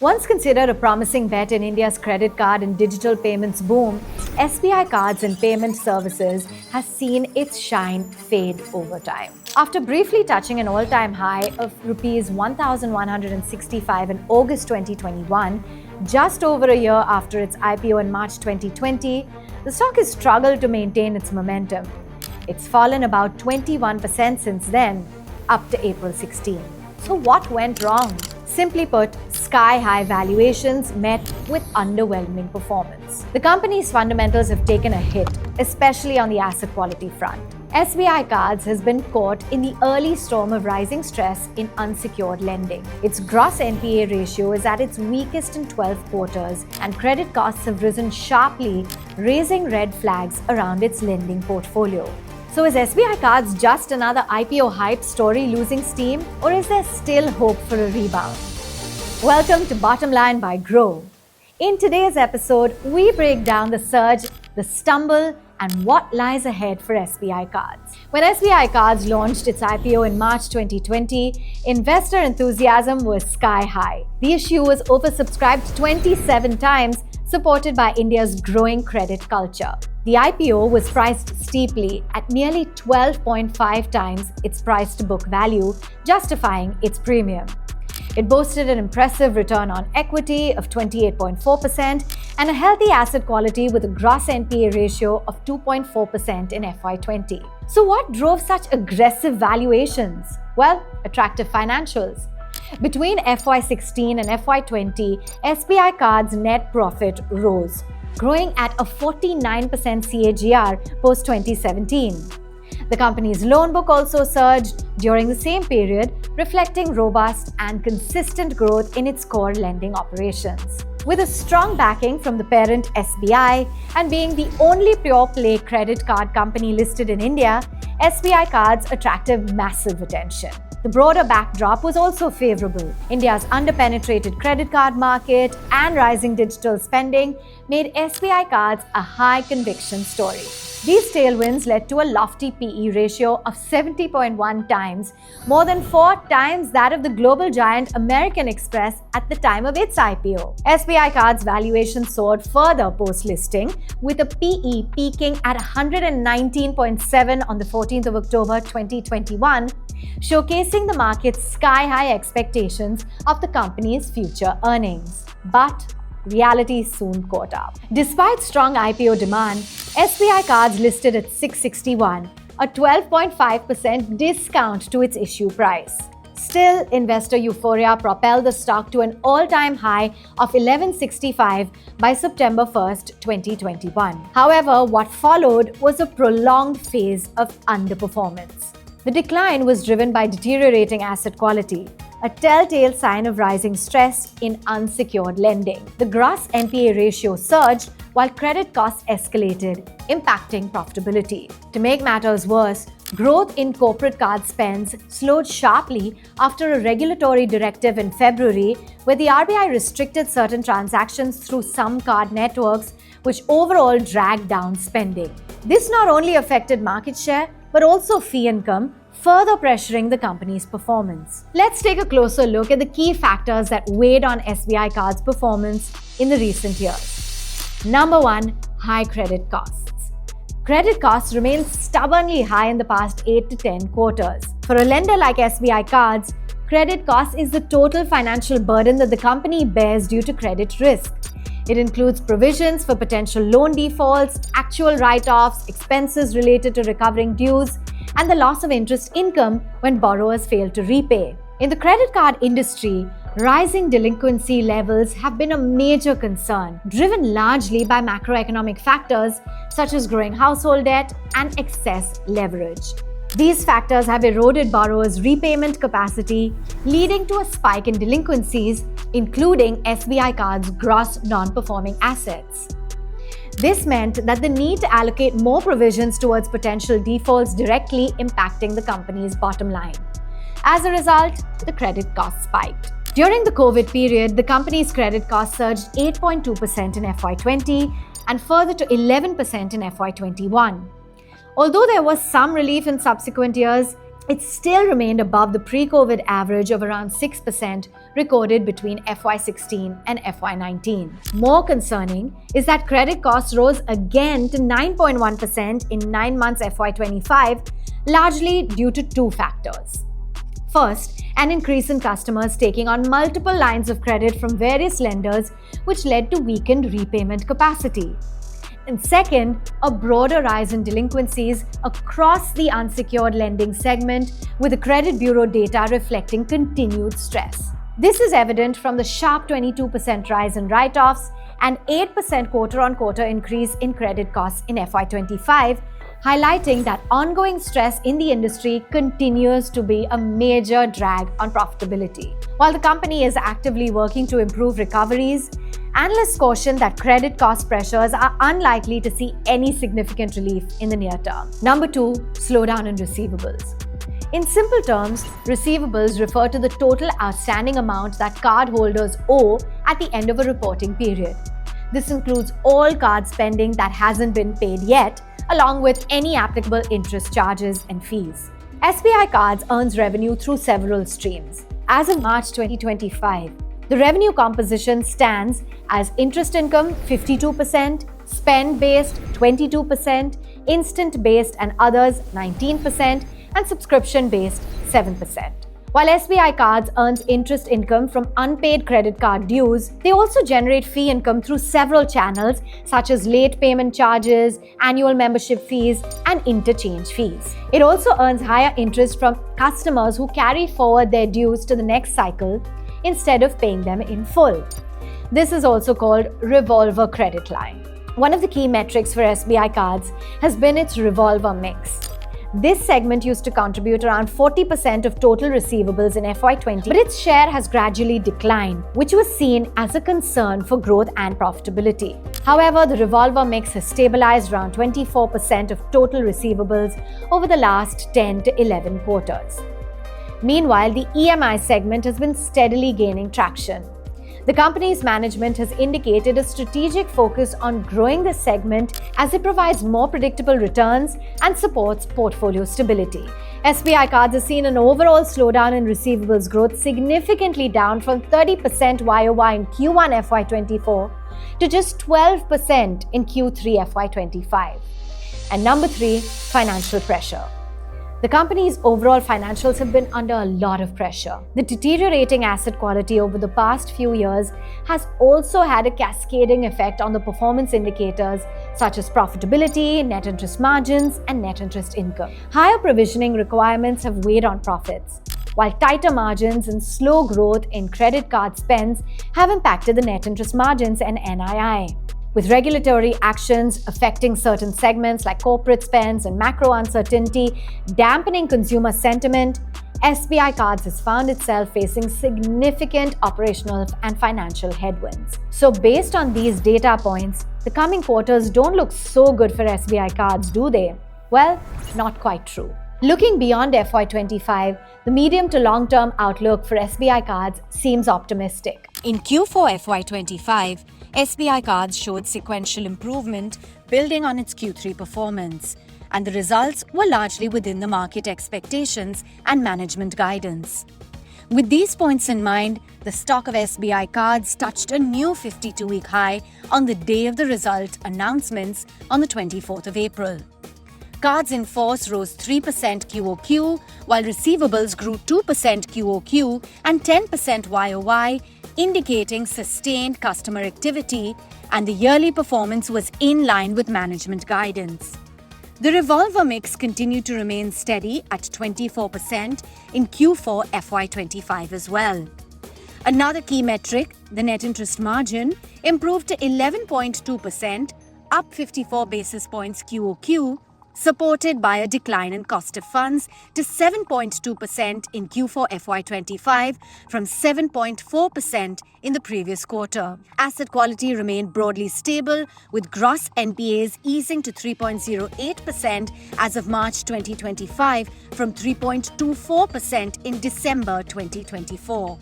Once considered a promising bet in India's credit card and digital payments boom, SBI Cards and Payment Services has seen its shine fade over time. After briefly touching an all-time high of Rs 1,165 in August 2021, just over a year after its IPO in March 2020, the stock has struggled to maintain its momentum. It's fallen about 21% since then, up to April 16. So what went wrong? Simply put, sky-high valuations met with underwhelming performance. The company's fundamentals have taken a hit, especially on the asset quality front. SBI Cards has been caught in the early storm of rising stress in unsecured lending. Its gross NPA ratio is at its weakest in 12 quarters, and credit costs have risen sharply, raising red flags around its lending portfolio. So is SBI Cards just another IPO hype story losing steam, or is there still hope for a rebound? Welcome to Bottom Line by Grow. In today's episode, we break down the surge, the stumble, and what lies ahead for SBI Cards. When SBI Cards launched its IPO in March 2020, investor enthusiasm was sky high. The issue was oversubscribed 27 times, supported by India's growing credit culture. The IPO was priced steeply at nearly 12.5 times its price to book value, justifying its premium. It boasted an impressive return on equity of 28.4% and a healthy asset quality with a gross NPA ratio of 2.4% in FY20. So what drove such aggressive valuations? Well, attractive financials. Between FY16 and FY20, SBI Cards' net profit rose, growing at a 49% CAGR post-2017. The company's loan book also surged during the same period, reflecting robust and consistent growth in its core lending operations. With a strong backing from the parent SBI and being the only pure-play credit card company listed in India, SBI Cards attracted massive attention. The broader backdrop was also favorable. India's under-penetrated credit card market and rising digital spending made SBI Cards a high-conviction story. These tailwinds led to a lofty PE ratio of 70.1 times, more than 4 times that of the global giant American Express at the time of its IPO. SBI Cards' valuation soared further post-listing, with a PE peaking at 119.7 on the 14th of October 2021, showcasing the market's sky-high expectations of the company's future earnings. But reality soon caught up. Despite strong IPO demand, SBI Cards listed at 661, a 12.5% discount to its issue price. Still, investor euphoria propelled the stock to an all-time high of 1165 by September 1st, 2021. However, what followed was a prolonged phase of underperformance. The decline was driven by deteriorating asset quality, a telltale sign of rising stress in unsecured lending. The gross NPA ratio surged while credit costs escalated, impacting profitability. To make matters worse, growth in corporate card spends slowed sharply after a regulatory directive in February, where the RBI restricted certain transactions through some card networks, which overall dragged down spending. This not only affected market share, but also fee income, further pressuring the company's performance. Let's take a closer look at the key factors that weighed on SBI Cards' performance in the recent years. Number 1, high credit costs. Credit costs remained stubbornly high in the past 8 to 10 quarters. For a lender like SBI Cards, credit costs is the total financial burden that the company bears due to credit risk. It includes provisions for potential loan defaults, actual write-offs, expenses related to recovering dues, and the loss of interest income when borrowers fail to repay. In the credit card industry, rising delinquency levels have been a major concern, driven largely by macroeconomic factors such as growing household debt and excess leverage. These factors have eroded borrowers' repayment capacity, leading to a spike in delinquencies, including SBI Cards' gross non-performing assets. This meant that the need to allocate more provisions towards potential defaults directly impacting the company's bottom line. As a result, the credit costs spiked. During the COVID period, the company's credit costs surged 8.2% in FY20 and further to 11% in FY21. Although there was some relief in subsequent years, it still remained above the pre-COVID average of around 6% recorded between FY16 and FY19. More concerning is that credit costs rose again to 9.1% in 9 months FY25, largely due to two factors. First, an increase in customers taking on multiple lines of credit from various lenders, which led to weakened repayment capacity. And second, a broader rise in delinquencies across the unsecured lending segment, with the credit bureau data reflecting continued stress. This is evident from the sharp 22% rise in write-offs and 8% quarter-on-quarter increase in credit costs in FY25, highlighting that ongoing stress in the industry continues to be a major drag on profitability. While the company is actively working to improve recoveries, analysts caution that credit cost pressures are unlikely to see any significant relief in the near term. Number 2, slowdown in receivables. In simple terms, receivables refer to the total outstanding amount that cardholders owe at the end of a reporting period. This includes all card spending that hasn't been paid yet, along with any applicable interest charges and fees. SBI Cards earns revenue through several streams. As of March 2025, the revenue composition stands as interest income 52%, spend-based 22%, instant-based and others 19%, and subscription-based 7%. While SBI Cards earns interest income from unpaid credit card dues, they also generate fee income through several channels such as late payment charges, annual membership fees, and interchange fees. It also earns higher interest from customers who carry forward their dues to the next cycle instead of paying them in full. This is also called revolver credit line. One of the key metrics for SBI Cards has been its revolver mix. This segment used to contribute around 40% of total receivables in FY20, but its share has gradually declined, which was seen as a concern for growth and profitability. However, the revolver mix has stabilized around 24% of total receivables over the last 10 to 11 quarters. Meanwhile, the EMI segment has been steadily gaining traction. The company's management has indicated a strategic focus on growing this segment as it provides more predictable returns and supports portfolio stability. SBI Cards has seen an overall slowdown in receivables growth, significantly down from 30% YOY in Q1 FY24 to just 12% in Q3 FY25. And number 3, financial pressure. The company's overall financials have been under a lot of pressure. The deteriorating asset quality over the past few years has also had a cascading effect on the performance indicators such as profitability, net interest margins, and net interest income. Higher provisioning requirements have weighed on profits, while tighter margins and slow growth in credit card spends have impacted the net interest margins and NII. With regulatory actions affecting certain segments like corporate spends and macro uncertainty dampening consumer sentiment, SBI Cards has found itself facing significant operational and financial headwinds. So based on these data points, the coming quarters don't look so good for SBI Cards, do they? Well, not quite true. Looking beyond FY25, the medium to long-term outlook for SBI Cards seems optimistic. In Q4 FY25, SBI Cards showed sequential improvement, building on its Q3 performance, and the results were largely within the market expectations and management guidance. With these points in mind, the stock of SBI Cards touched a new 52-week high on the day of the result announcements on the 24th of April. Cards in force rose 3% QOQ, while receivables grew 2% QOQ and 10% YOY, indicating sustained customer activity, and the yearly performance was in line with management guidance. The revolver mix continued to remain steady at 24% in Q4 FY25 as well. Another key metric, the net interest margin, improved to 11.2%, up 54 basis points QOQ, supported by a decline in cost of funds to 7.2% in Q4 FY25 from 7.4% in the previous quarter. Asset quality remained broadly stable, with gross NPAs easing to 3.08% as of March 2025 from 3.24% in December 2024.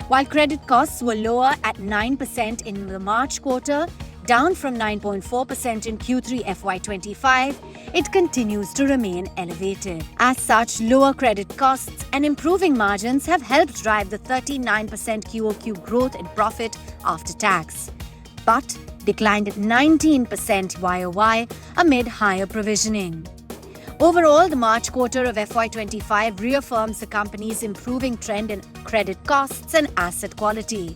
While credit costs were lower at 9% in the March quarter, Down from 9.4% in Q3 FY25, it continues to remain elevated. As such, lower credit costs and improving margins have helped drive the 39% QOQ growth in profit after tax, but declined at 19% YOY amid higher provisioning. Overall, the March quarter of FY25 reaffirms the company's improving trend in credit costs and asset quality.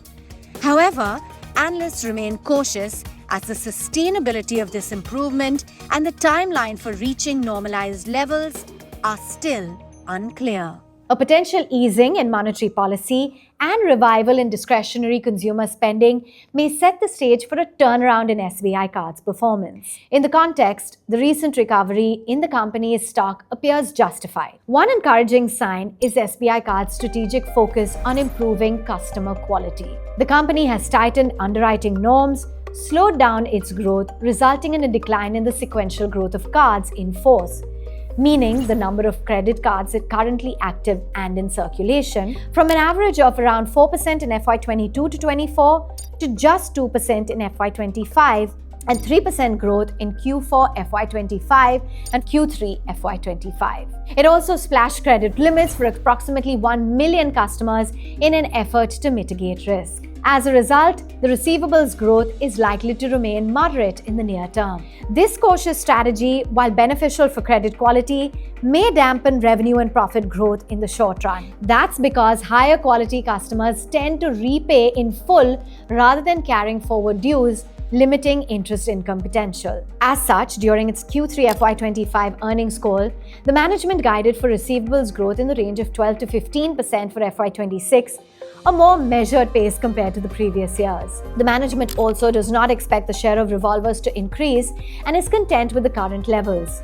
However, analysts remain cautious as the sustainability of this improvement and the timeline for reaching normalized levels are still unclear. A potential easing in monetary policy and revival in discretionary consumer spending may set the stage for a turnaround in SBI Card's performance. In the context, the recent recovery in the company's stock appears justified. One encouraging sign is SBI Card's strategic focus on improving customer quality. The company has tightened underwriting norms, slowed down its growth, resulting in a decline in the sequential growth of cards in force, meaning the number of credit cards currently active and in circulation, from an average of around 4% in FY22 to 24 to just 2% in FY25 and 3% growth in Q4 FY25 and Q3 FY25. It also splashed credit limits for approximately 1 million customers in an effort to mitigate risk. As a result, the receivables growth is likely to remain moderate in the near term. This cautious strategy, while beneficial for credit quality, may dampen revenue and profit growth in the short run. That's because higher quality customers tend to repay in full rather than carrying forward dues, limiting interest income potential. As such, during its Q3 FY25 earnings call, the management guided for receivables growth in the range of 12 to 15% for FY26, a more measured pace compared to the previous years. The management also does not expect the share of revolvers to increase and is content with the current levels.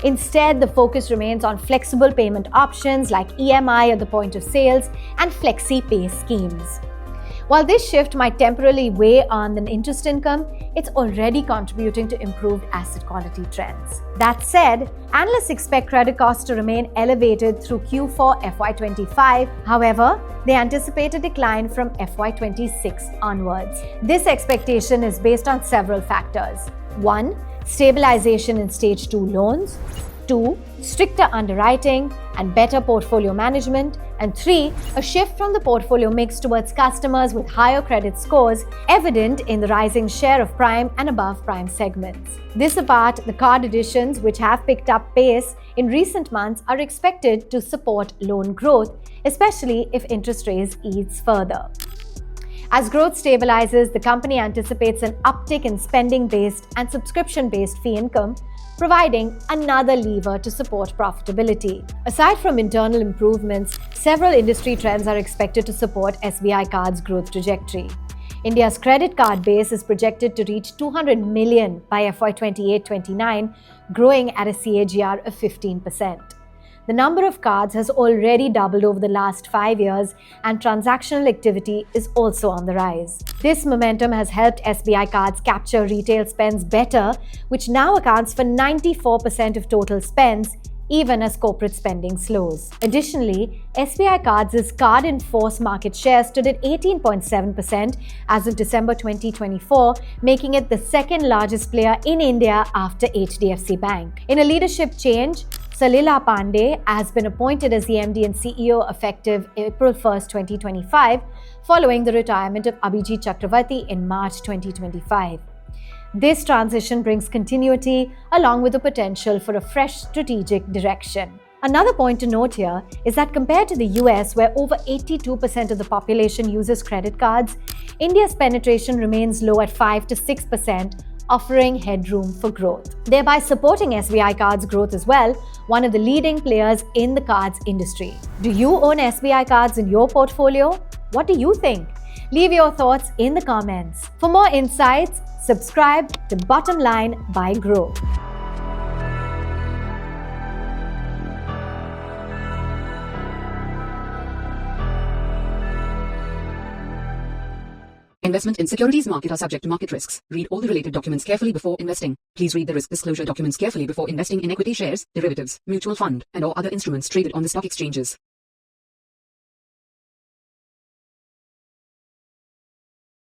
Instead, the focus remains on flexible payment options like EMI at the point of sales and Flexi Pay schemes. While this shift might temporarily weigh on the interest income, it's already contributing to improved asset quality trends. That said, analysts expect credit costs to remain elevated through Q4 FY25. However, they anticipate a decline from FY26 onwards. This expectation is based on several factors. 1. Stabilization in Stage 2 loans. 2. Stricter underwriting and better portfolio management. And 3. A shift from the portfolio mix towards customers with higher credit scores, evident in the rising share of prime and above prime segments. This apart, the card additions, which have picked up pace in recent months, are expected to support loan growth, especially if interest rates ease further. As growth stabilizes, the company anticipates an uptick in spending-based and subscription-based fee income, providing another lever to support profitability. Aside from internal improvements, several industry trends are expected to support SBI Card's growth trajectory. India's credit card base is projected to reach 200 million by FY28-29, growing at a CAGR of 15%. The number of cards has already doubled over the last 5 years, and transactional activity is also on the rise. This momentum has helped SBI Cards capture retail spends better, which now accounts for 94% of total spends, even as corporate spending slows. Additionally, SBI Cards' card in force market share stood at 18.7% as of December 2024, making it the second largest player in India after HDFC Bank. In a leadership change, Salila Pandey has been appointed as the MD and CEO effective April 1, 2025, following the retirement of Abhijit Chakravarti in March 2025. This transition brings continuity along with the potential for a fresh strategic direction. Another point to note here is that compared to the US, where over 82% of the population uses credit cards, India's penetration remains low at 5 to 6%, offering headroom for growth, thereby supporting SBI Card's growth as well, one of the leading players in the cards industry. Do you own SBI Cards in your portfolio? What do you think? Leave your thoughts in the comments. For more insights, subscribe to Bottom Line by Grow. Investment in securities market are subject to market risks. Read all the related documents carefully before investing. Please read the risk disclosure documents carefully before investing in equity shares, derivatives, mutual fund, and or other instruments traded on the stock exchanges.